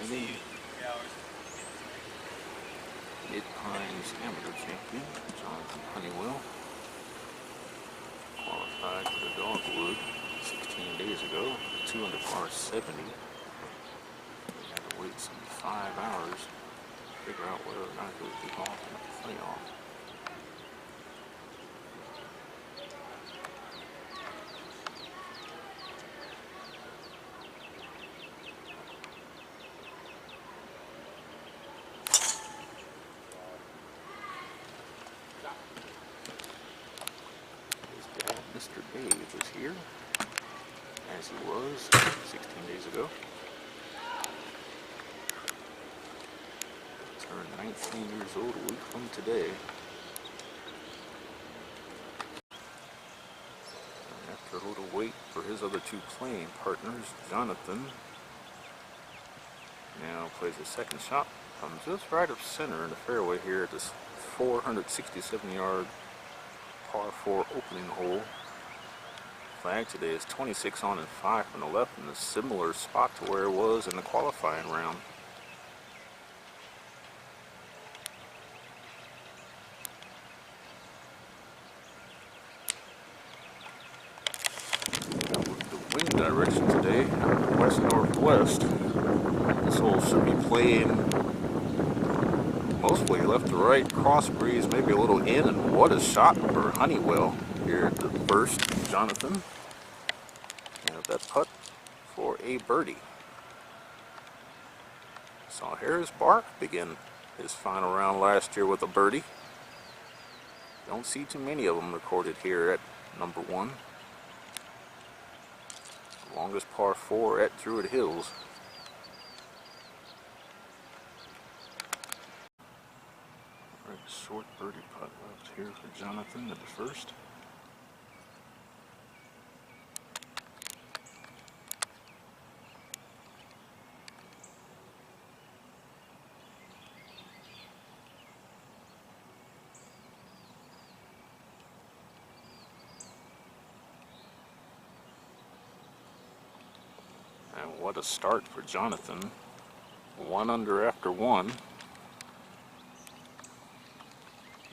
the Mid-Pines Amateur Champion, Jonathan Honeywell, qualified for the Dogwood 16 days ago, 2 under par 70. We had to wait some 5 hours to figure out whether or not he would be off in the playoff. Mr. Dave is here, as he was 16 days ago. Turned 19 years old a week from today. And after a little wait for his other 2 playing partners, Jonathan now plays his second shot from just right of center in the fairway here at this 467-yard par 4 opening hole. Flag today is 26 on and 5 from the left, in a similar spot to where it was in the qualifying round. Now with the wind direction today, west-northwest, this hole should be playing mostly left to right, cross breeze, maybe a little in, and what a shot for Honeywell here at the first. Jonathan, and that putt for a birdie. Saw Harris Bark begin his final round last year with a birdie. Don't see too many of them recorded here at number 1. The longest par 4 at Druid Hills. Right, short birdie putt left here for Jonathan at the first. And what a start for Jonathan. 1 under after 1.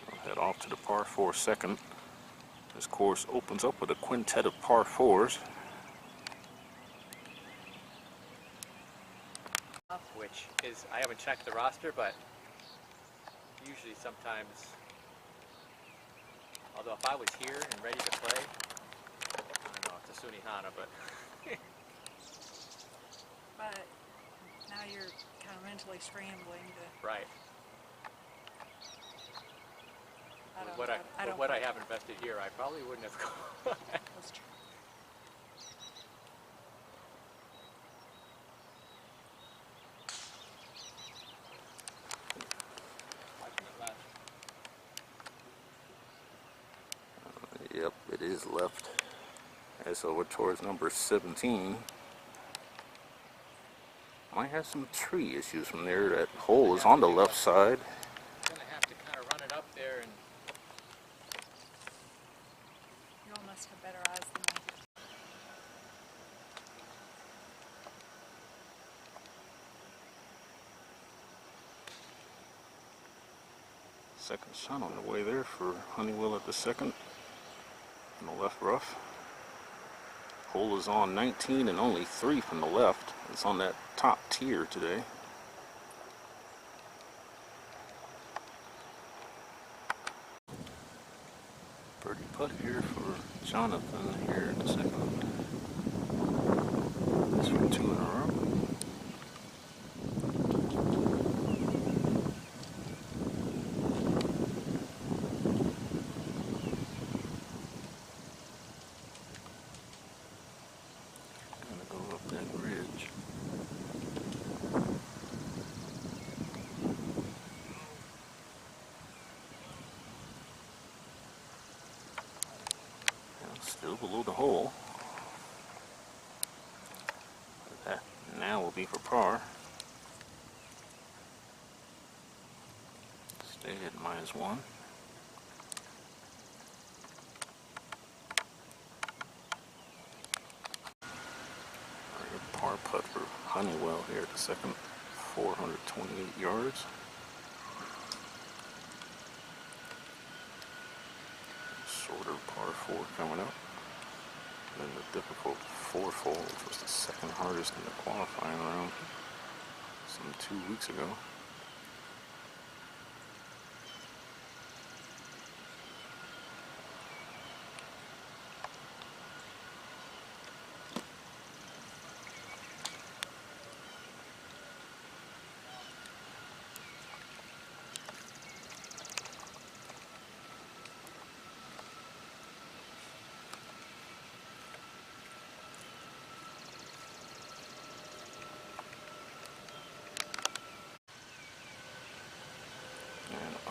We'll head off to the par 4 second. This course opens up with a quintet of par 4s. Which is, I haven't checked the roster, but usually sometimes, although if I was here and ready to play, I don't know, it's a Sunihana, but but now you're kind of mentally scrambling to... Right. With what I have invested here, I probably wouldn't have gone. That's true. Yep, it is left. As over towards number 17. Might have some tree issues from there. That hole is on the left side. Gonna have to kind of run it up there, and You all must have better eyes than I do. Second shot on the way there for Honeywell at the second. In the left rough. Hole is on 19 and only 3 from the left. It's on that top tier today. Birdie putt here for Jonathan here in the second. This for 2 in a row. Still below the hole. That now will be for par. Stay at -1. Par putt for Honeywell here at the second. 428 yards. Shorter par 4 coming up. Then the difficult 4-hole, which was the second hardest in the qualifying round some 2 weeks ago.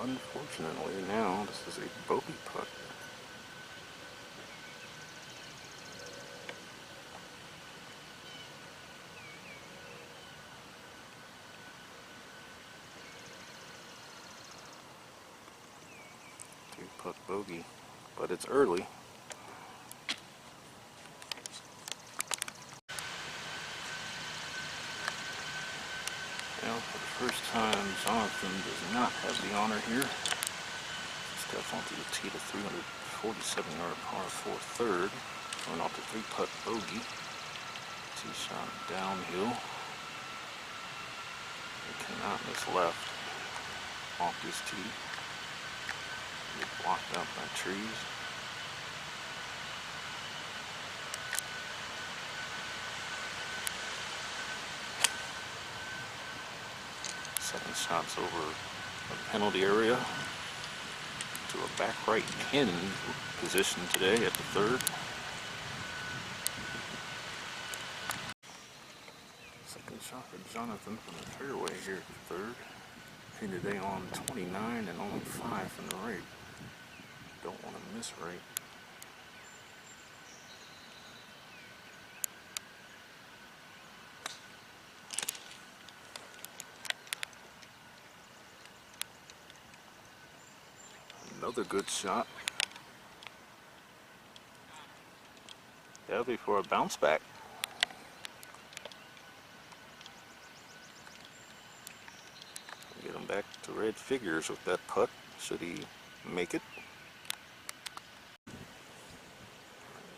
Unfortunately, now this is a bogey putt. Two-putt bogey, but it's early. Now, for the first time, Jonathan does not have the honor here. Steps onto the tee to 347-yard par 4 third. Going off the 3-putt bogey. Tee shot downhill. He cannot miss left off this tee. Get blocked out by trees. Second shot's over the penalty area to a back right pin position today at the third. Second shot for Jonathan from the fairway here at the third. He today on 29 and only 5 from the right. Don't want to miss right. Another good shot. That'll be for a bounce back. Get him back to red figures with that putt, should he make it.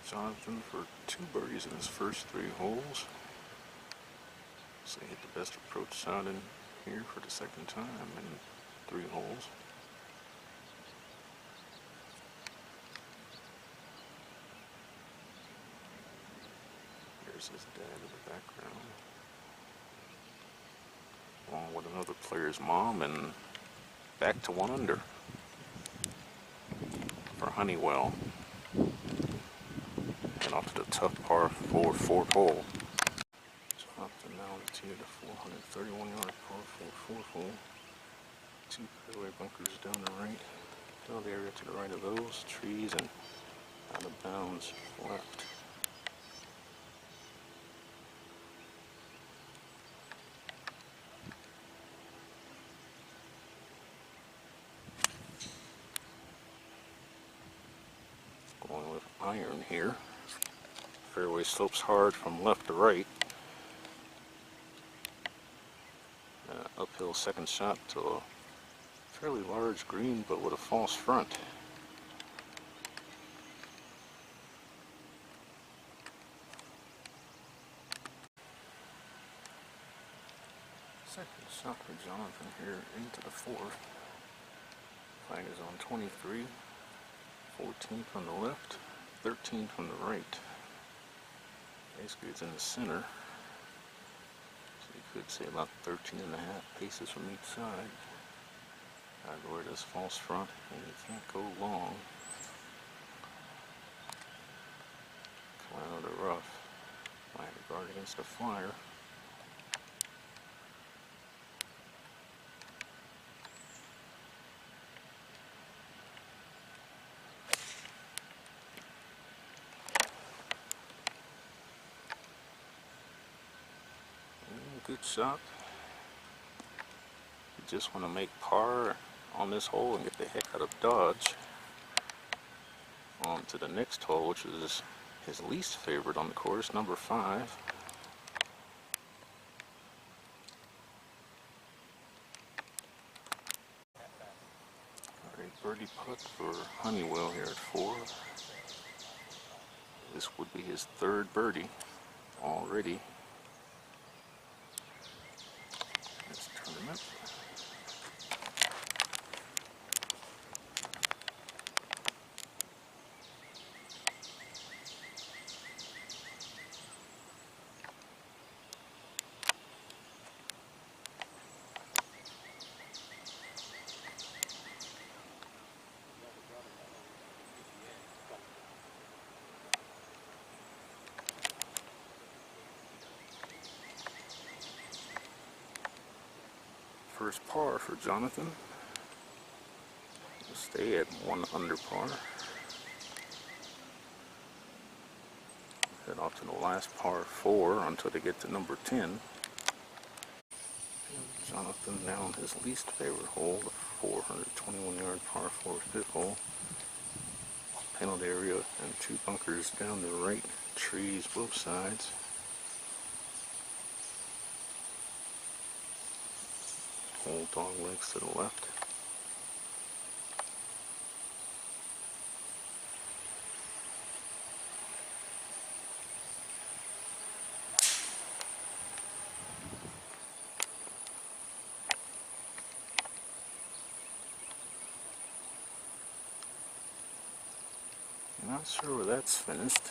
Jonathan for 2 birdies in his first 3 holes. So he hit the best approach shot in here for the second time in 3 holes. There's his dad in the background, along with another player's mom, and back to 1 under for Honeywell. And off to the tough par 4 4th hole. Jonathan now to tee to 431-yard par 4 4th hole. 2 fairway bunkers down the right. Field area to the right of those trees, and out of bounds left. Going with iron here. Fairway slopes hard from left to right. Uphill second shot to a fairly large green, but with a false front. Second shot for Jonathan here into the 4th. Flag is on 23. 14 from the left, 13 from the right. Basically it's in the center. So you could say about 13 and a half paces from each side. Gotta go where this false front, and you can't go long. Come out of the rough. Flag to guard against a flyer. Good shot. You just want to make par on this hole and get the heck out of Dodge. On to the next hole, which is his least favorite on the course, number 5. birdie putt for Honeywell here at 4. This would be his 3rd birdie already this tournament. First par for Jonathan. We'll stay at 1 under par. Head off to the last par 4 until they get to number 10. And Jonathan now on his least favorite hole, the 421-yard par 4 fifth hole. Penalty area and 2 bunkers down the right, trees both sides. Old dog legs to the left. Not sure where that's finished.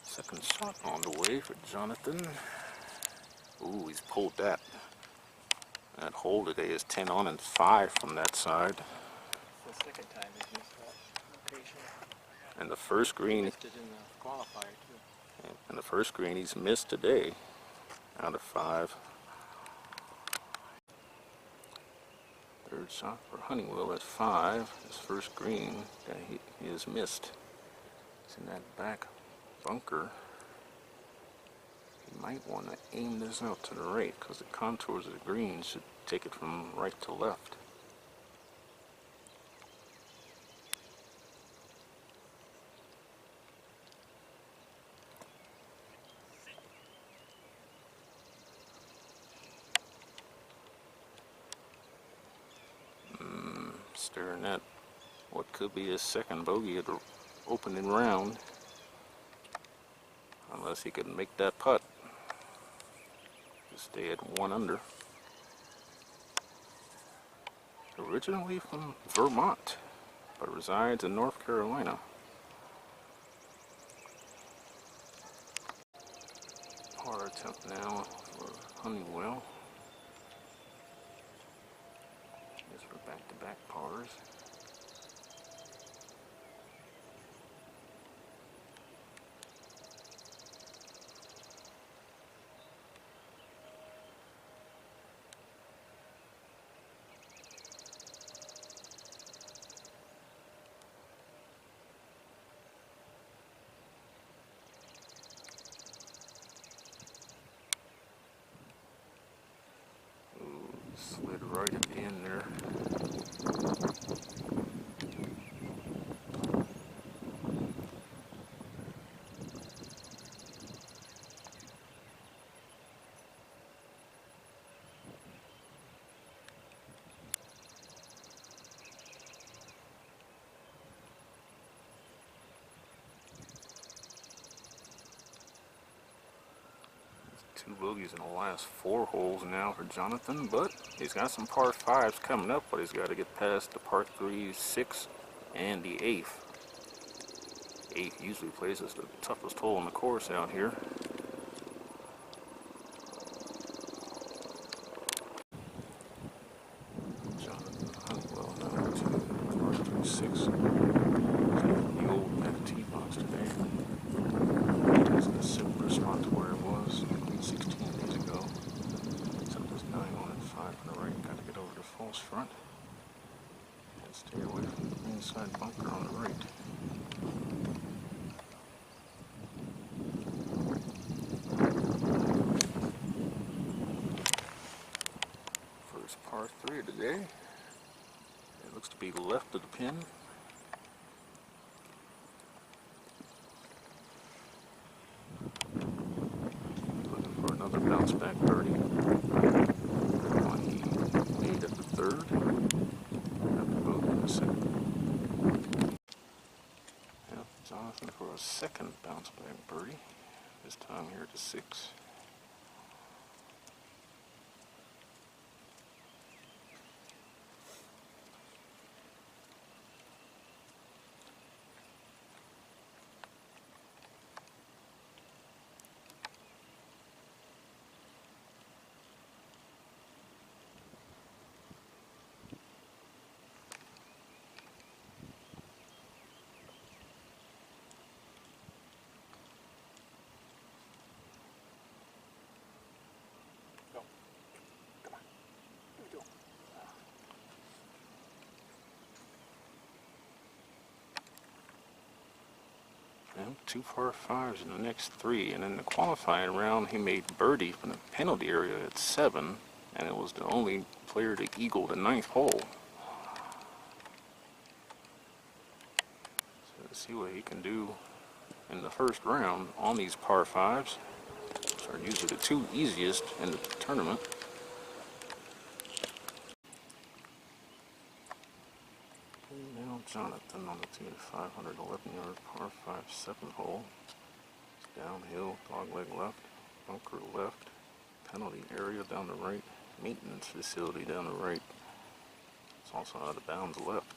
Second shot on the way for Jonathan. Ooh, he's pulled that. That hole today is 10 on and 5 from that side. It's the second time he's missed that location. And the first green, Missed it in the qualifier too. and the first green he's missed today out of 5. Third shot for Honeywell at 5. His first green that he has missed. It's in that back bunker. You might want to aim this out to the right because the contours of the green should take it from right to left. Staring at what could be his second bogey of the opening round. Unless he could make that putt to stay at 1 under. Originally from Vermont, but resides in North Carolina. Par attempt now for Honeywell. Guess we're back-to-back pars. Slid right at the end there. Two bogeys in the last 4 holes now for Jonathan, but he's got some par 5s coming up, but he's got to get past the par 3s, 6, and the 8th. 8th usually places the toughest hole on the course out here. Jonathan Honeywell now to par 3, 6. The old net tee box today. It's a similar spot to where it was 16 days ago. Except there's 9 on and 5 on the right. Got to get over the false front and stay away from the inside bunker on the right. First par 3 of the day. It looks looks to be left of the pin. Looking for another bounce back birdie. One he made at the third. After bogey in the second. Yep, Jonathan for a second bounce back birdie. This time here at the 6. And 2 par 5s in the next 3, and in the qualifying round he made birdie from the penalty area at 7, and it was the only player to eagle the 9th hole. So let's see what he can do in the first round on these par 5s, which are usually the 2 easiest in the tournament. Now Jonathan on the 2 to 511-yard par 5 7th hole. It's downhill, dogleg left, bunker left, penalty area down the right, maintenance facility down the right. It's also out of bounds left.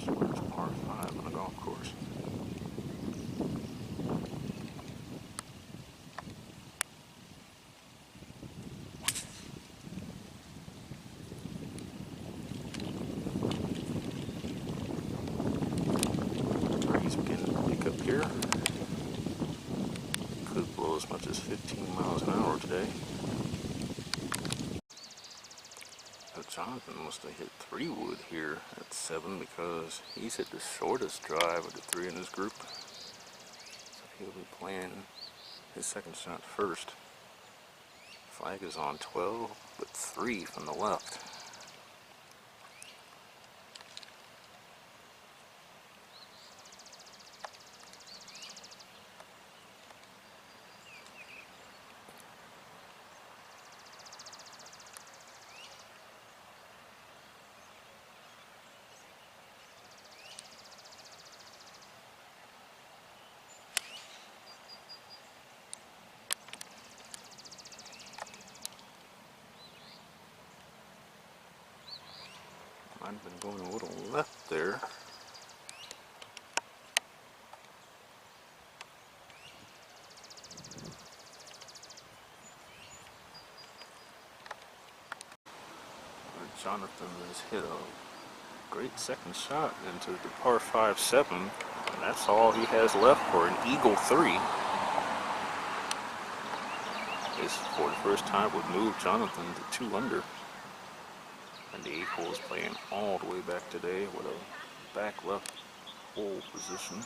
Shortest par 5 on the golf course. Up here could blow as much as 15 miles an hour today. So Jonathan must have hit 3 wood here at 7 because he's hit the shortest drive of the 3 in this group. So he'll be playing his second shot first. Flag is on 12, but 3 from the left. Might have been going a little left there. But Jonathan has hit a great second shot into the par 5 7, and that's all he has left for an eagle 3. This, for the first time, would move Jonathan to 2 under. And the 8th hole is playing all the way back today with a back left hole position.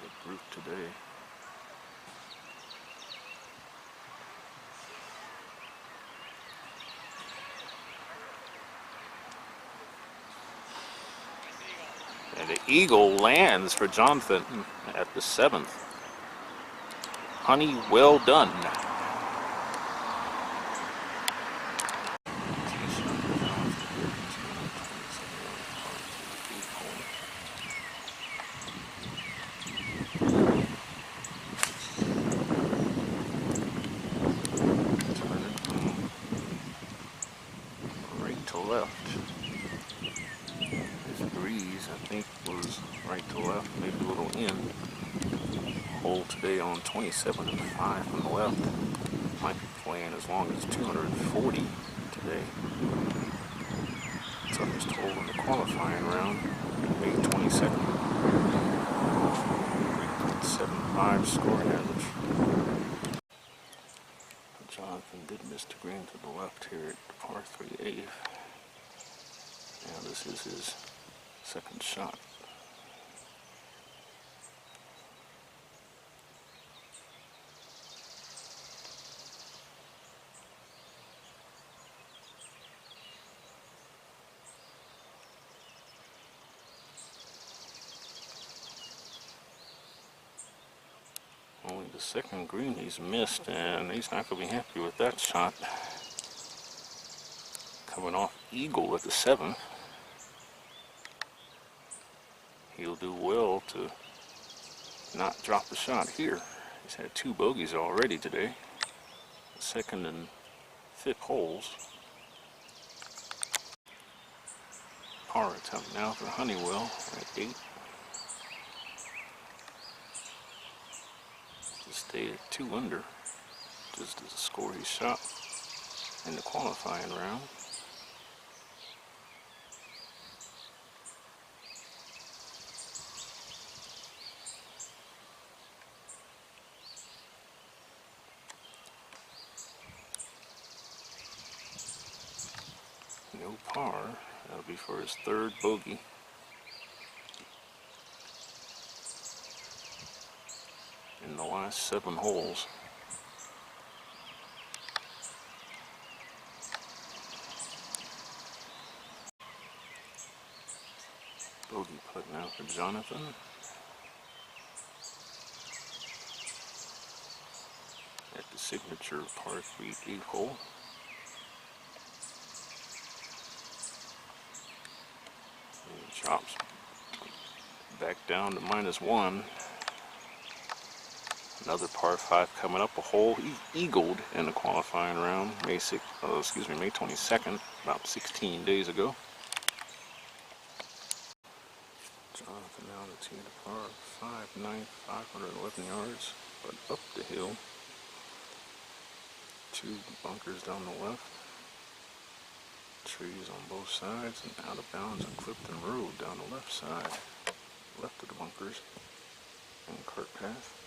The group today. And the eagle lands for Jonathan at the 7th. Honeywell done. Left. This breeze, I think, was right to left, maybe a little in. Hole today on 27 and 5 from the left. Might be playing as long as 240 today. Toughest hole in the qualifying round, May 22nd. 3.75 scoring average. Jonathan did miss the green to the left here at the par 3 8. Now this is his second shot. second green he's missed, and he's not going to be happy with that shot. Coming off eagle at the 7. He'll do well to not drop the shot here. He's had 2 bogeys already today. Second and 5th holes. Par attempt now for Honeywell at 8. To stay at 2 under, just as the score he shot in the qualifying round. No par. That'll be for his 3rd bogey. In the last 7 holes. Bogey putt now for Jonathan. At the signature par 3 8 hole. Chops back down to -1. Another par 5 coming up. A hole he eagled in the qualifying round, May 22nd, about 16 days ago. Jonathan now the tee to par 5 9, 511 yards, but up the hill. 2 bunkers down the left. Trees on both sides, and out of bounds on Clifton Road down the left side, left of the bunkers and cart path.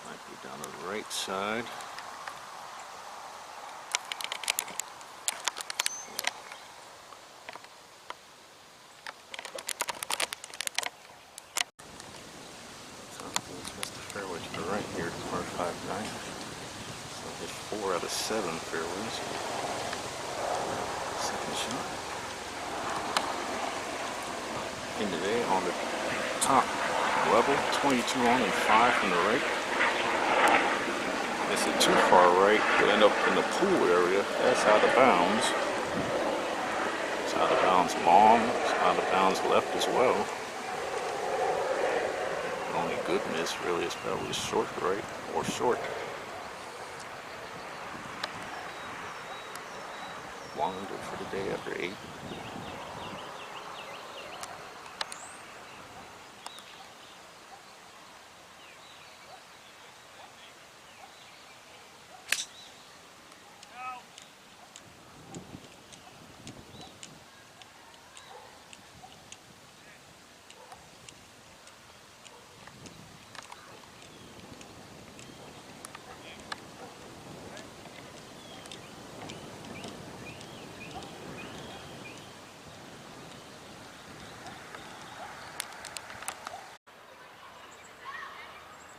Might be down the right side. Missed the fairway to the right here, par 5 9. So hit 4 out of 7 fairways. Second shot. In today on the top level, 22 on and 5 from the right. It's a too far right to end up in the pool area. That's out of bounds. It's out of bounds long. It's out of bounds left as well. The only good miss really is probably short right or short. Long under for the day after 8.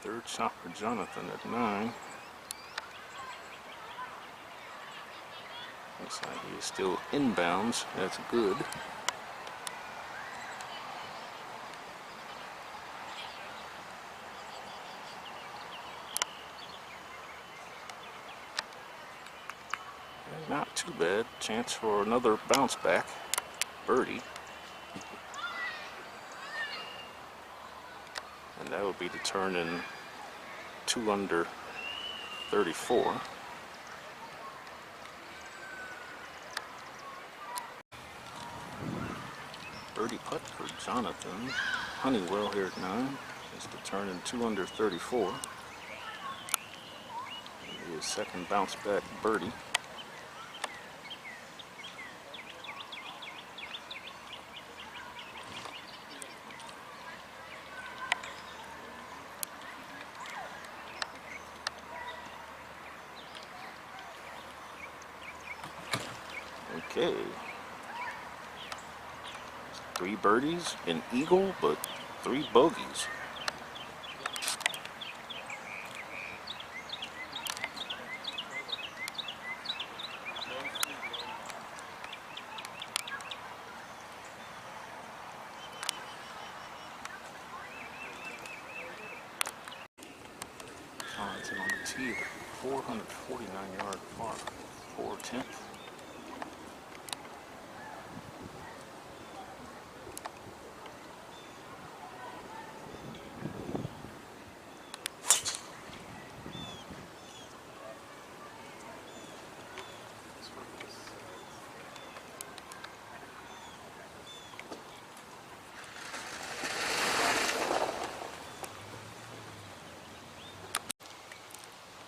Third shot for Jonathan at 9. Looks like he is still inbounds. That's good. And not too bad. Chance for another bounce back. Birdie. And that would be to turn in 2 under 34. Birdie putt for Jonathan. Honeywell here at 9 is to turn in 2 under 34. His second bounce back birdie. Okay. 3 birdies, an eagle, but 3 bogeys. Jonathan on the tee, 449-yard par, 4/10.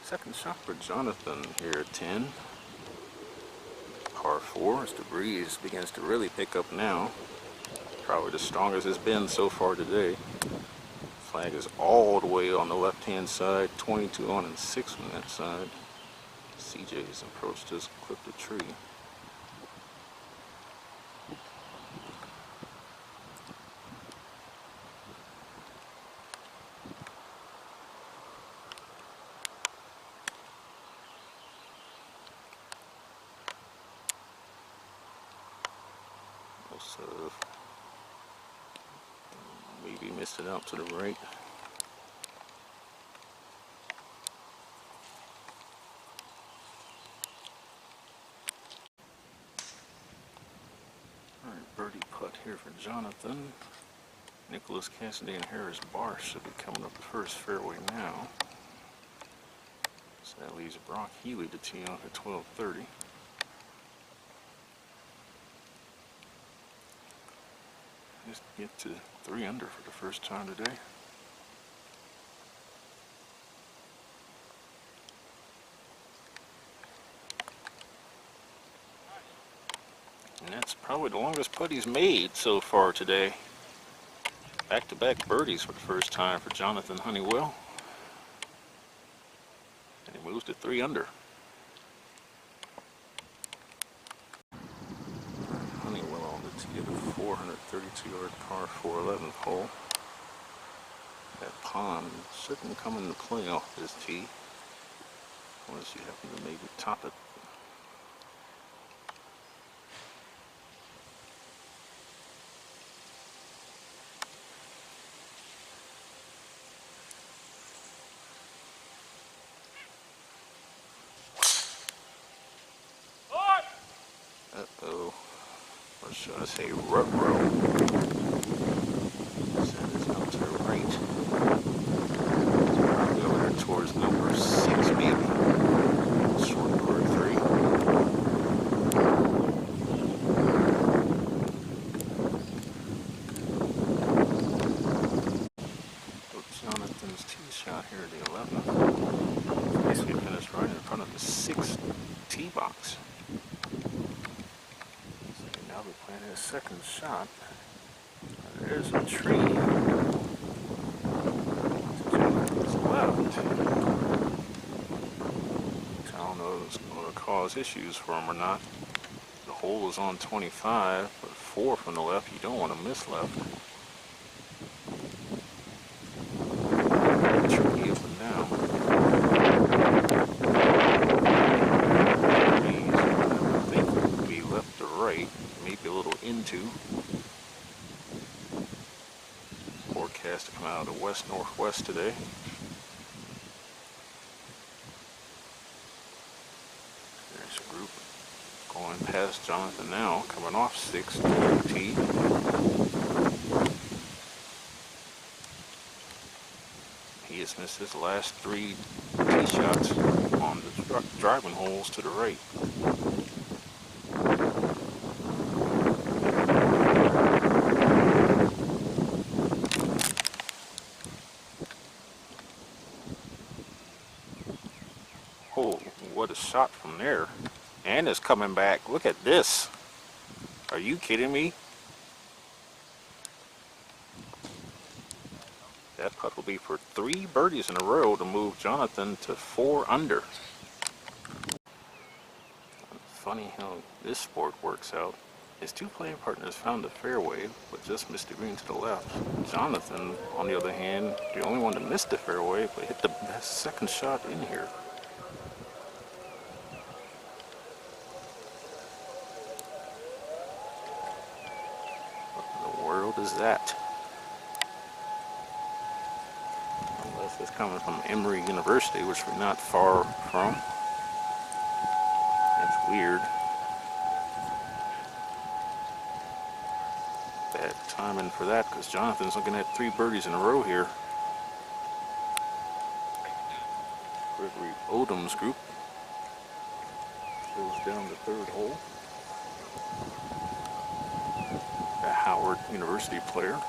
Second shot for Jonathan here at 10. Par 4 as the breeze begins to really pick up now. Probably the strongest it's been so far today. Flag is all the way on the left-hand side, 22 on and 6 on that side. CJ's approach just clipped a tree. Maybe missed it out to the right. Alright, birdie putt here for Jonathan. Nicholas Cassidy and Harris Barr should be coming up the first fairway now. So that leaves Brock Healy to tee off at 12:30. Just get to 3 under for the first time today. And that's probably the longest putt he's made so far today. Back-to-back birdies for the first time for Jonathan Honeywell. And he moves to 3 under. Honeywell on the tee of the 432-yard par 4 11th hole. That pond shouldn't come into play off this tee unless you happen to maybe top it. Uh-oh. Or should I say ruh-roh? That is up to the right. It's probably over there towards number 6 maybe. Short par 3. Jonathan's tee shot here at the 11th. Basically finished right in front of the 6th tee box. Now we're playing his second shot. There's a tree to Jonathan's left. I don't know if it's going to cause issues for him or not. The hole is on 25, but 4 from the left. You don't want to miss left. Tree up and down. Trees, I think it would be left to right. Maybe a little into. Forecast to come out of the west-northwest today. There's a group going past Jonathan now, coming off 6th tee. He has missed his last 3 tee shots on the driving holes to the right. Oh, what a shot from there. And it's coming back. Look at this. Are you kidding me? That putt will be for 3 birdies in a row to move Jonathan to 4 under. Funny how this sport works out. His two playing partners found the fairway, but just missed the green to the left. Jonathan, on the other hand, the only one to miss the fairway, but hit the best second shot in here. What in the world is that? Unless it's coming from Emory University, which we're not far from. That's weird. Bad timing for that, because Jonathan's looking at 3 birdies in a row here. Gregory Odom's group goes down the 3rd hole. A Howard University player.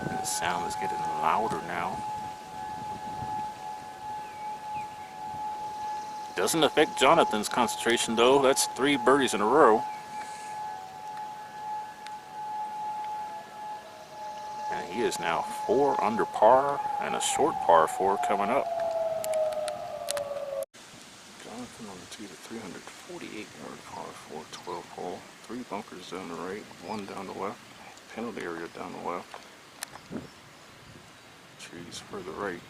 And the sound is getting louder now. Doesn't affect Jonathan's concentration though. That's 3 birdies in a row. And he is now 4 under par and a short par 4 coming up. Jonathan on the tee to 348-yard par 4 12 hole. 3 bunkers down the right, 1 down the left. Penalty area down the left. Trees further right.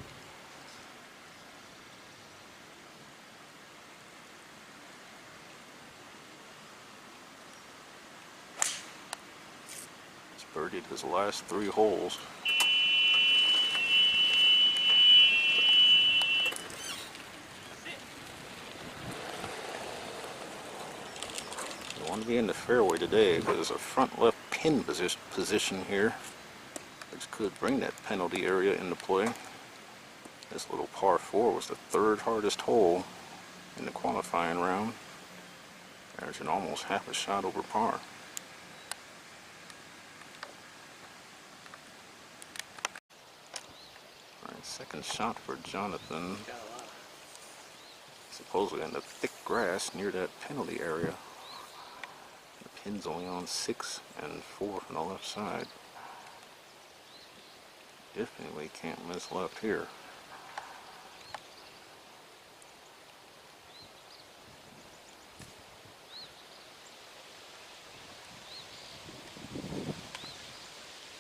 He's birdied his last 3 holes. You want to be in the fairway today because there's a front left pin position here, which could bring that penalty area into play. This little par 4 was the 3rd hardest hole in the qualifying round, averaging almost half a shot over par. Alright, second shot for Jonathan. Supposedly in the thick grass near that penalty area. The pin's only on 6 and 4 from the left side. Definitely can't miss left here.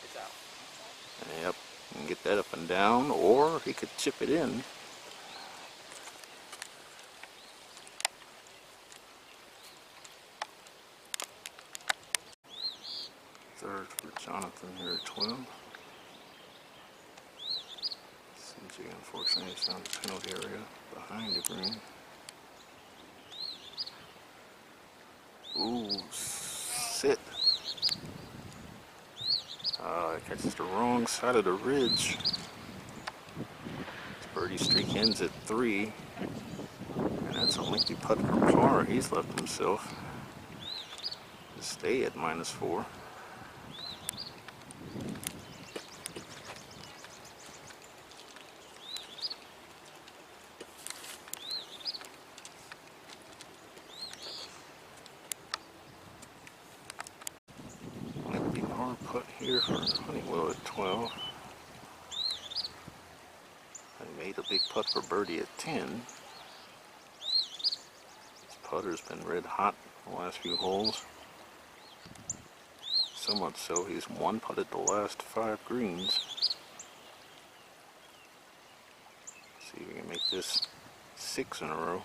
It's out. Yep, you can get that up and down, or he could chip it in. Third for Jonathan here at 12. CJ unfortunately is down the penalty area behind the green. Ooh, sit. It catches the wrong side of the ridge. His birdie streak ends at 3. And that's a lengthy putt for par he's left himself to stay at -4. Lengthy par putt here for Honeywell at 12. They made a big putt for birdie at 10. This putter's been red hot the last few holes. So much so he's 1-putted the last 5 greens. See if we can make this 6 in a row.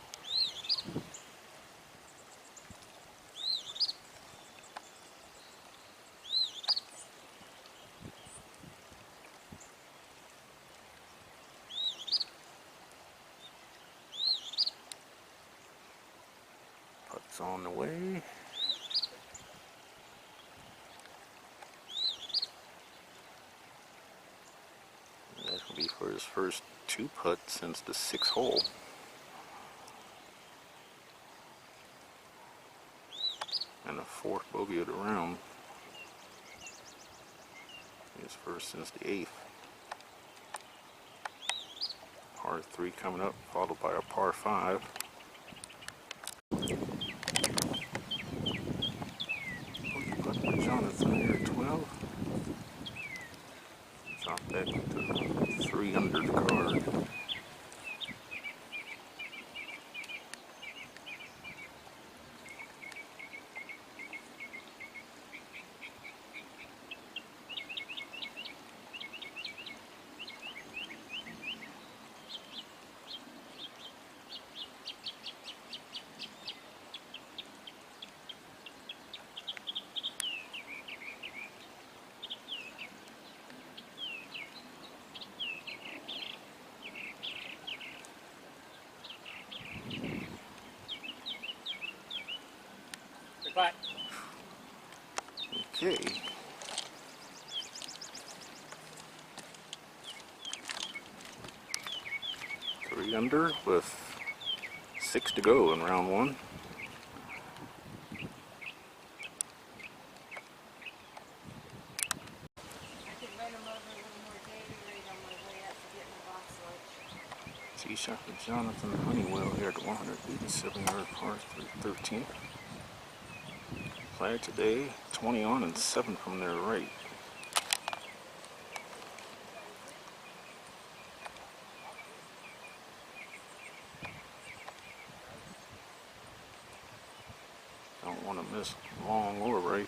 Putt's on the way. That will be for his first 2 putts since the 6th hole. And the 4th bogey of the round. His first since the 8th. Par 3 coming up, followed by a par 5. Putt for Jonathan here at 12. Drop that to 3 under the card. Good putt. Okay. Three under with 6 to go in round one. Tee shot for Jonathan Honeywell here at the 187-yard par 13. Flag today, 20 on and 7 from their right. Don't want to miss long or right.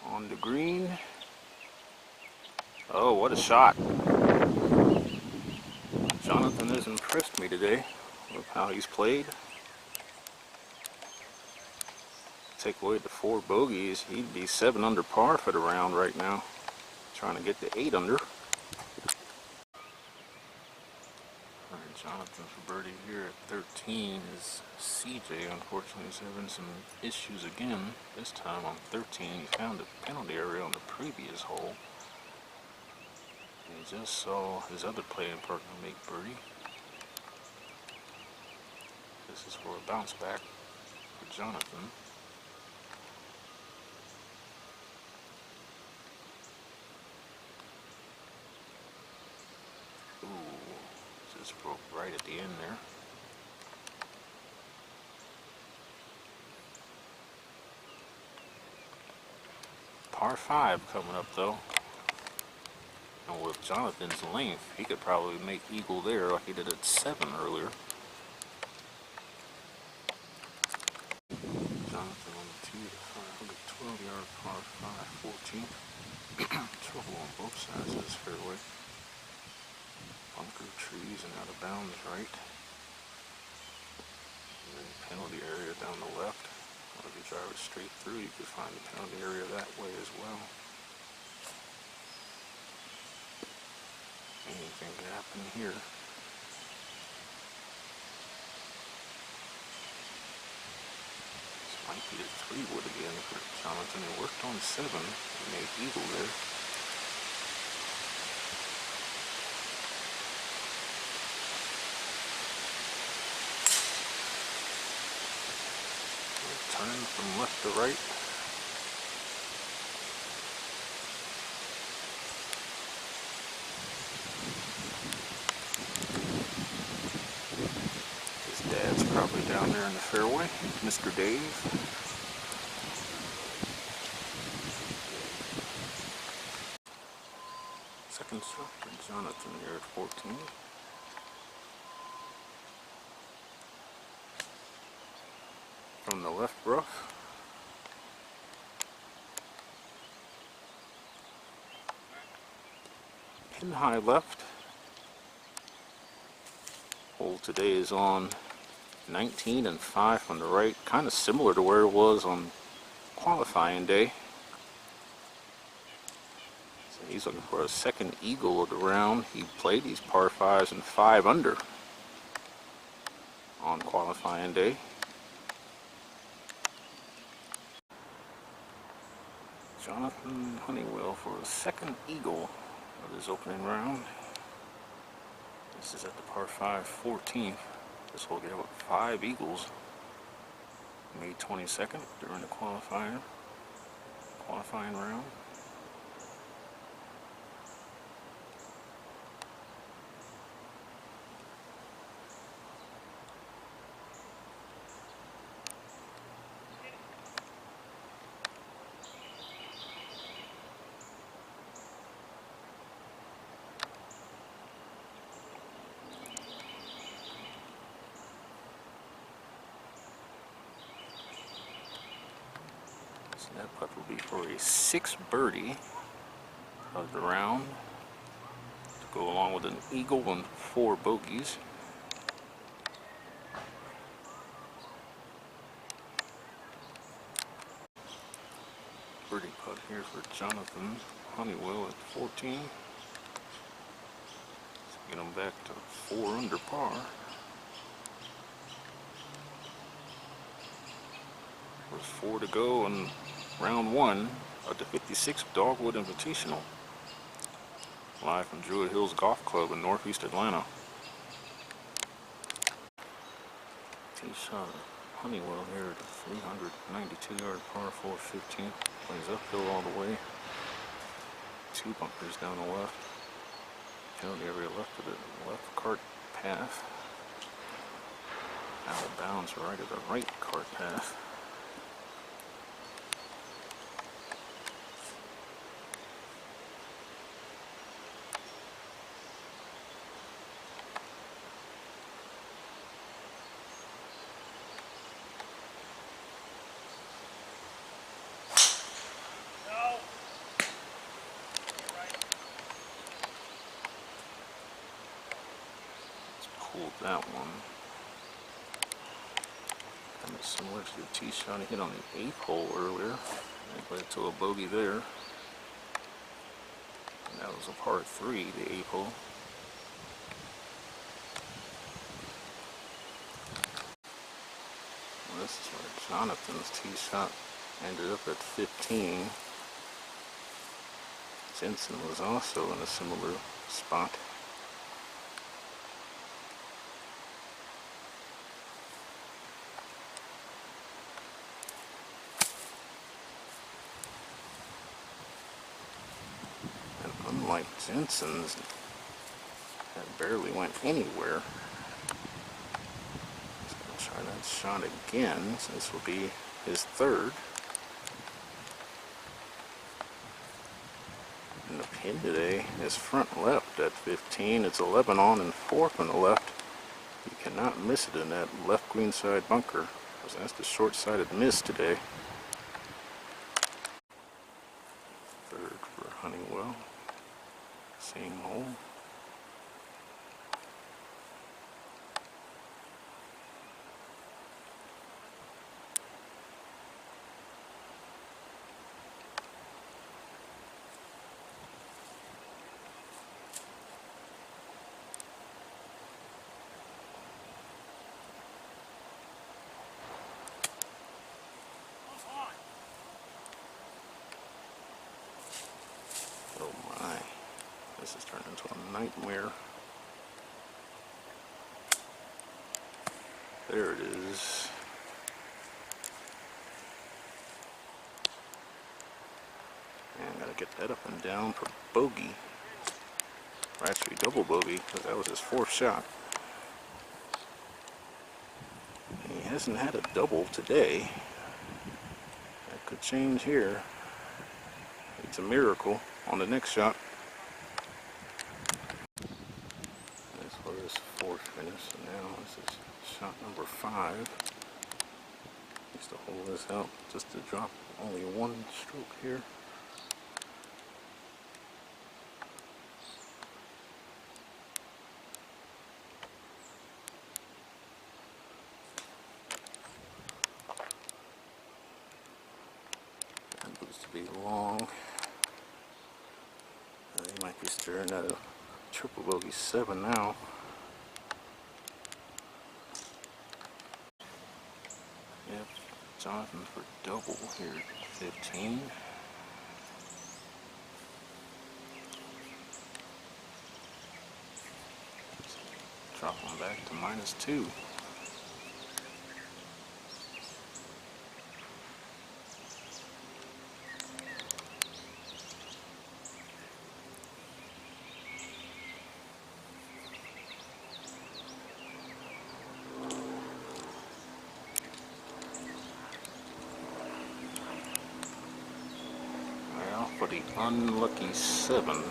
On the green. Oh, what a shot. Jonathan has impressed me today with how he's played. Take away the 4 bogeys, he'd be 7 under par for the round right now. Trying to get to 8 under. Alright, Jonathan for birdie here at 13. Is CJ unfortunately is having some issues again. This time on 13, he found a penalty area on the previous hole. He just saw his other playing partner make birdie. This is for a bounce back for Jonathan. Ooh, just broke right at the end there. Par 5 coming up though. And with Jonathan's length, he could probably make eagle there like he did at 7 earlier. Jonathan on the tee at 512-yard par 5, 14. Trouble on both sides of this fairway. Bunker trees and out of bounds right. And then penalty area down the left. Or if you drive it straight through, you could find the penalty area that way as well. Anything could happen here. This might be the 3-wood again for Jonathan. He worked on 7 and made eagle there. Turn from left to right. His dad's probably down there in the fairway, Mr. Dave. Second shot for Jonathan here at 14. From the left rough. Pin high left. Hole today is on 19 and 5 on the right, kind of similar to where it was on qualifying day. So he's looking for a second eagle of the round. He played these par 5s and 5 under on qualifying day. Jonathan Honeywell for a second eagle of his opening round. This is at the par 5 14th. This will get 5 eagles May 22nd during the qualifying round. So that putt will be for a 6th birdie of the round to go along with an eagle and 4 bogeys. Birdie putt here for Jonathan Honeywell at 14. Let's get him back to 4 under par. There's 4 to go in round 1 of the 56th Dogwood Invitational. Live from Druid Hills Golf Club in Northeast Atlanta. Tee shot of Honeywell here at a 392-yard par 4 15. Plays uphill all the way. 2 bunkers down the left. Penalty area left of the left cart path. Out of bounds right of the right cart path. Pulled that one. Kind of similar to the tee shot he hit on the 8th hole earlier. And led to a bogey there. And that was a par 3, the 8th hole. Well, this is where Jonathan's tee shot ended up at 15. Jensen was also in a similar spot. Unlike Jensen's, that barely went anywhere. He's going to try that shot again, so this will be his 3rd. And the pin today is front left at 15. It's 11 on and 4th on the left. You cannot miss it in that left greenside bunker, because that's the short-sided miss today. 3rd for Honeywell. Same hole. Oh my. This has turned into a nightmare. There it is. And gotta get that up and down for bogey. Or actually double bogey, because that was his 4th shot. And he hasn't had a double today. That could change here. It's a miracle on the next shot. His 4th finish, and now this is shot number 5. Needs to hold this out just to drop only 1 stroke here. That looks to be long. He might be staring at a triple bogey 7 now. Yep, Jonathan for double here at 15. Drop him back to -2. For the unlucky 7.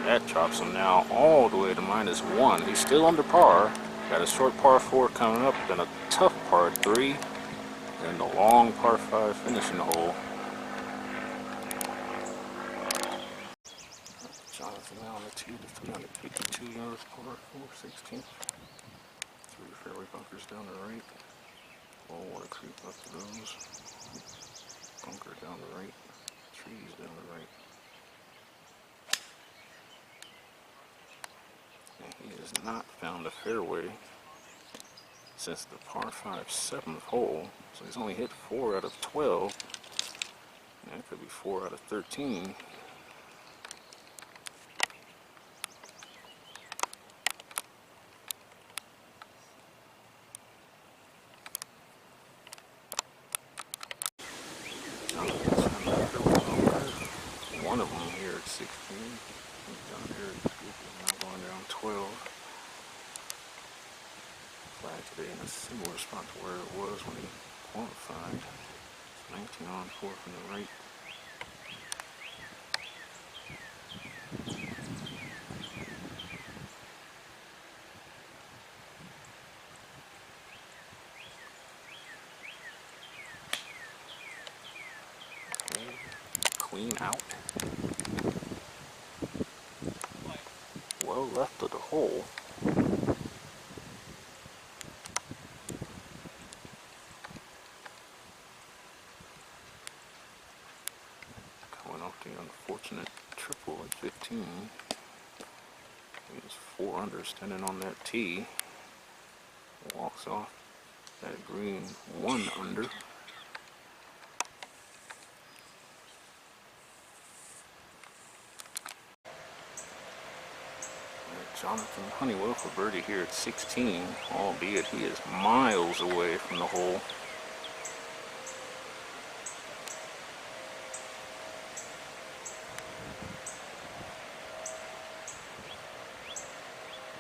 That drops him now all the way to -1. He's still under par. Got a short par 4 coming up, then a tough par 3, and the long par 5 finishing hole. Jonathan now on the tee to 352 yards, par 4 16. 3 fairway bunkers down the right. Don't want to creep up to those. Bunker down the right. Trees down the right. And he has not found a fairway since the par 5 7th hole. So he's only hit 4 out of 12. And that could be 4 out of 13. One of them here at 16. Down here at now going down 12. Flag today in a similar spot to where it was when he qualified. 19 on 4 from the right. Okay. Clean out. Well left of the hole. Coming off the unfortunate triple at 15. He's 4 under standing on that tee. Walks off that green 1 under. Jonathan Honeywell for birdie here at 16, albeit he is miles away from the hole.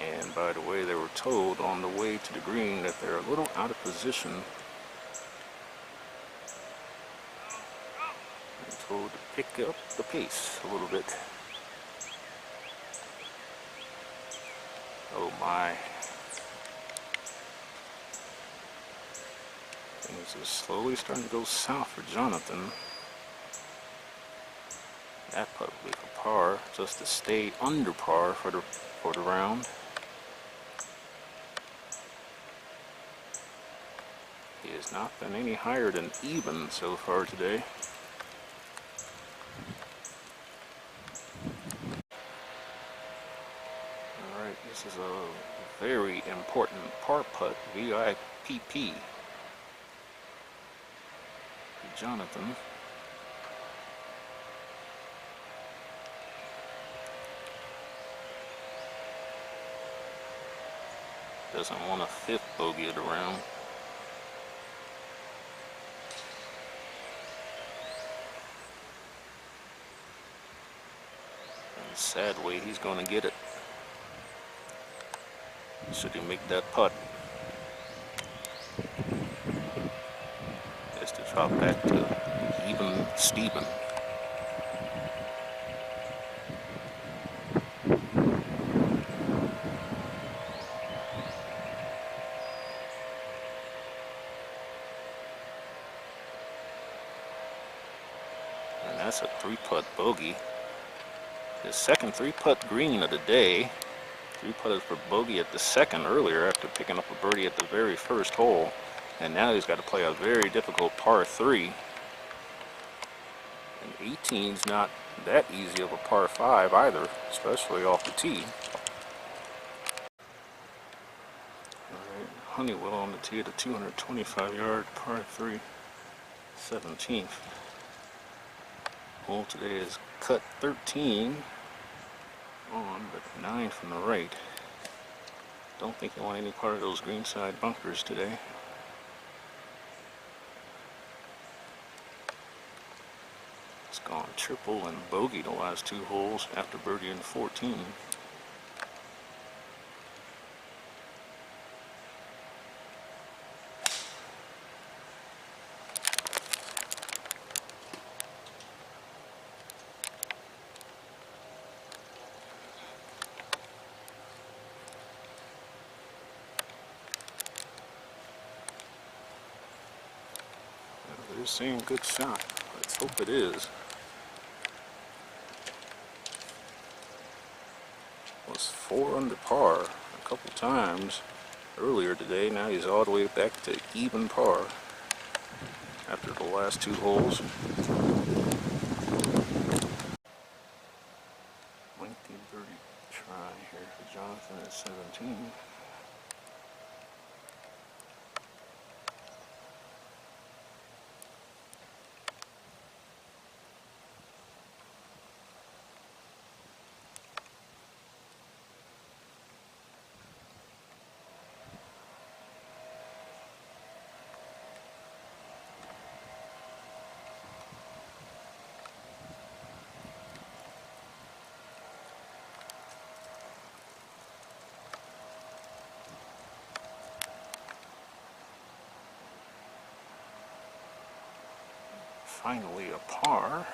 And by the way, they were told on the way to the green that they're a little out of position. They're told to pick up the pace a little bit. Oh my. Things are slowly starting to go south for Jonathan. That putt will be for par, just to stay under par for the round. He has not been any higher than even so far today. This is a very important par putt, VIPP. Jonathan. Doesn't want a 5th bogey of the round. And sadly, he's going to get it. Should he make that putt? Has to drop back to even Steven. And that's a 3-putt bogey. His second 3-putt green of the day. 3-putted for bogey at the second earlier after picking up a birdie at the very first hole. And now he's got to play a very difficult par 3. And 18's not that easy of a par 5 either, especially off the tee. Alright, Honeywell on the tee at a 225-yard par 3, 17th. Hole today is cut 13 on, but 9 from the right. Don't think you want any part of those greenside bunkers today. It's gone triple and bogey the last 2 holes after birdie in 14. They're saying good shot. Let's hope it is. Was 4 under par a couple times earlier today. Now he's all the way back to even par after the last 2 holes. Lengthy birdie try here for Jonathan at 17. Finally a par,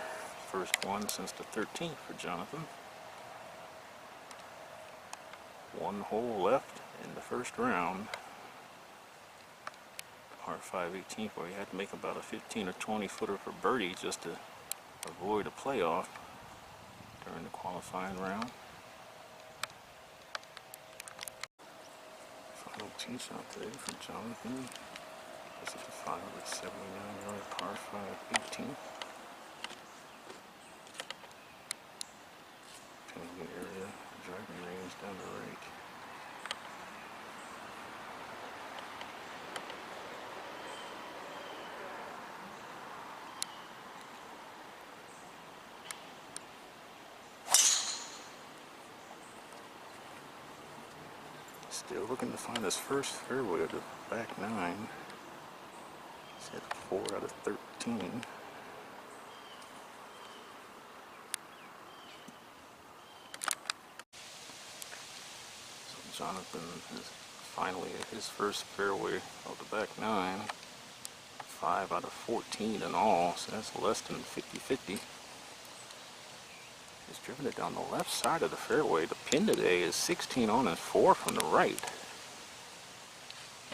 first one since the 13th for Jonathan. 1 hole left in the first round. Par 5 18th, where he had to make about a 15 or 20 footer for birdie just to avoid a playoff during the qualifying round. Final tee shot today for Jonathan. This is the 579-yard par 5 18th. Canadian area, driving range down the right. Still looking to find his first fairway at the back 9. He's hit 4 out of 13. So Jonathan is finally at his first fairway of the back 9. 5 out of 14 in all, so that's less than 50-50. He's driven it down the left side of the fairway. The pin today is 16 on and 4 from the right.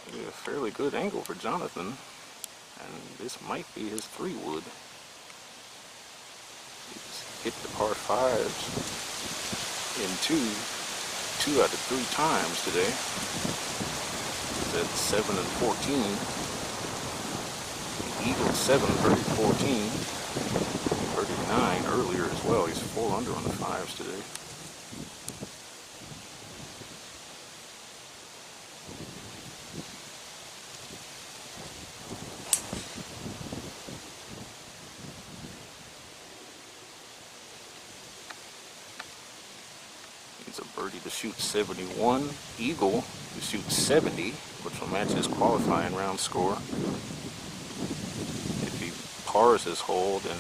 It'll be a fairly good angle for Jonathan, and this might be his 3-wood. He's hit the par 5s in 2 out of 3 times today. He's at 7 and 14. Eagle 7, birdie 14. 39 earlier as well. He's 4 under on the 5s today. He's a birdie to shoot 71, eagle to shoot 70, which will match his qualifying round score. If he pars his hole, then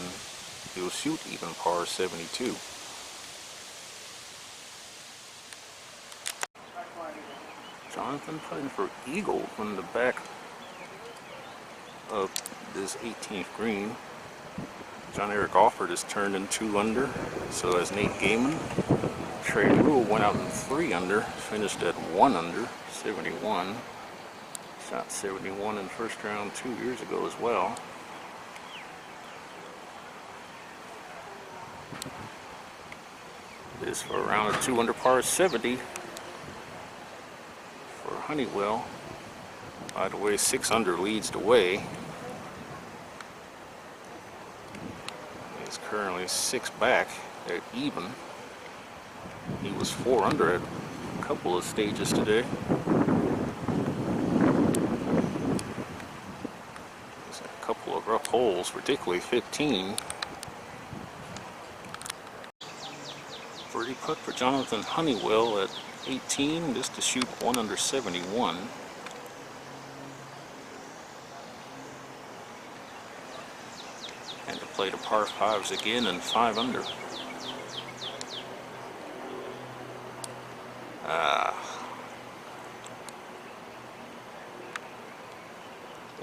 he'll shoot even par 72. Jonathan putting for eagle from the back of this 18th green. John Eric Alford is turned in 2 under. So as Nate Gaiman. Trey Rule went out in 3 under, finished at 1 under, 71. Shot 71 in first round 2 years ago as well. This for a round of 2 under par 70 for Honeywell. By the way, 6 under leads the way. He's currently 6 back at even. He was 4 under at a couple of stages today. There's a couple of rough holes, particularly 15. Birdie putt for Jonathan Honeywell at 18, just to shoot 1 under 71. And to play the par 5s again and 5 under.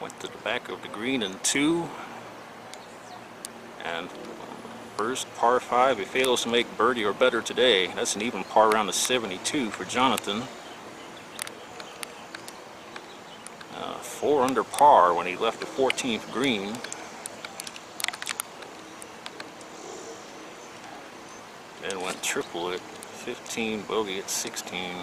Went to the back of the green in 2. And first par 5, he fails to make birdie or better today. That's an even par round of 72 for Jonathan. 4 under par when he left the 14th green. Then went triple at 15, bogey at 16.